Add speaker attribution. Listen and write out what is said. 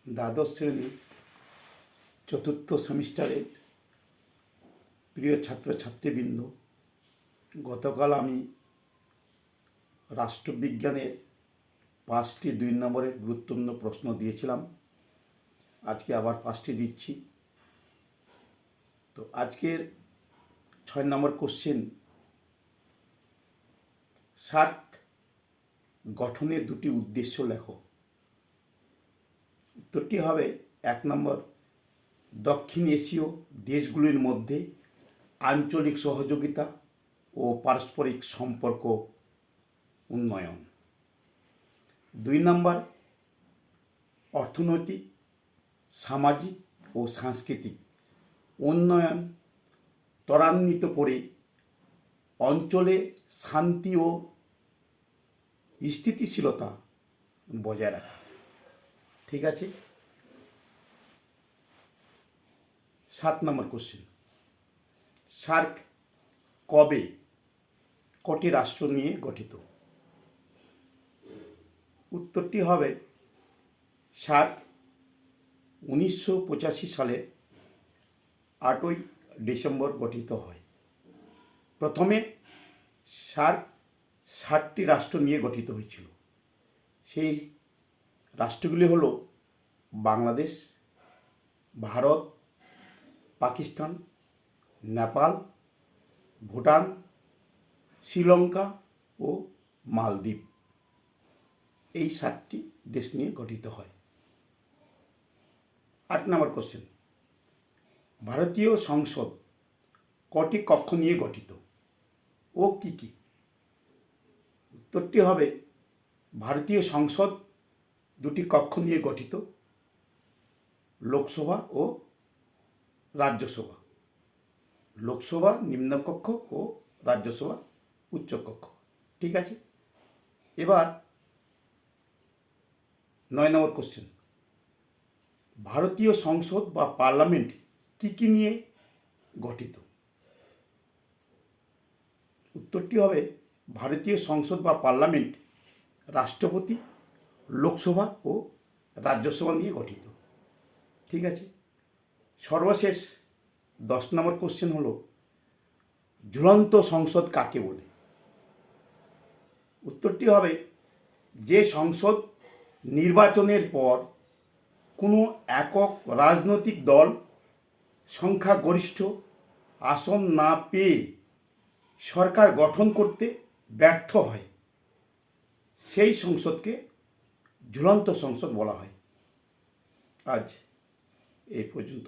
Speaker 1: দ্বাদশ শ্রেণী চতুর্থ সেমিস্টারের প্রিয় ছাত্রছাত্রীবৃন্দ, গতকাল আমি রাষ্ট্রবিজ্ঞানের 5টি 2 নম্বরের গুরুত্বপূর্ণ প্রশ্ন দিয়েছিলাম। আজকে আবার 5টি দিচ্ছি। তো আজকের 6 নম্বর কোশ্চেন, সার্ক গঠনের 2টি উদ্দেশ্য লেখো। উত্তরটি হবে 1 নম্বর, দক্ষিণ এশীয় দেশগুলির মধ্যে আঞ্চলিক সহযোগিতা ও পারস্পরিক সম্পর্ক উন্নয়ন। 2 নম্বর, অর্থনৈতিক, সামাজিক ও সাংস্কৃতিক উন্নয়ন ত্বরান্বিত করে অঞ্চলে শান্তি ও স্থিতিশীলতা বজায় রাখা। ঠিক আছে। 7 নম্বর কোশ্চেন, সার্ক কবে কটি রাষ্ট্র নিয়ে গঠিত? উত্তরটি হবে সার্ক 1985 সালে 8ই ডিসেম্বর গঠিত হয়। প্রথমে সার্ক 7টি রাষ্ট্র নিয়ে গঠিত হয়েছিল। সেই রাষ্ট্রগুলি হলো বাংলাদেশ, ভারত, পাকিস্তান, নেপাল, ভুটান, শ্রীলঙ্কা ও মালদ্বীপ। এই 7টি দেশ নিয়ে গঠিত হয়। 8 নম্বর কোশ্চেন, ভারতীয় সংসদ কটি কক্ষ নিয়ে গঠিত ও কি কি? উত্তরটি হবে ভারতীয় সংসদ 2টি কক্ষ নিয়ে গঠিত, লোকসভা ও রাজ্যসভা। লোকসভা নিম্নকক্ষ ও রাজ্যসভা উচ্চকক্ষ। ঠিক আছে। এবার 9 নম্বর কোশ্চেন, ভারতীয় সংসদ বা পার্লামেন্ট কি কি নিয়ে গঠিত? উত্তরটি হবে ভারতীয় সংসদ বা পার্লামেন্ট রাষ্ট্রপতি, লোকসভা ও রাজ্যসভা নিয়ে গঠিত। ঠিক আছে। সর্বশেষ 10 নম্বর কোশ্চেন হলো, ঝুলন্ত সংসদ কাকে বলে? উত্তরটি হবে যে সংসদ নির্বাচনের পর কোনো একক রাজনৈতিক দল সংখ্যাগরিষ্ঠ আসন না পেয়ে সরকার গঠন করতে ব্যর্থ হয়, সেই সংসদকে ঝুলন্ত সংসদ বলা হয়। আজ এই পর্যন্ত।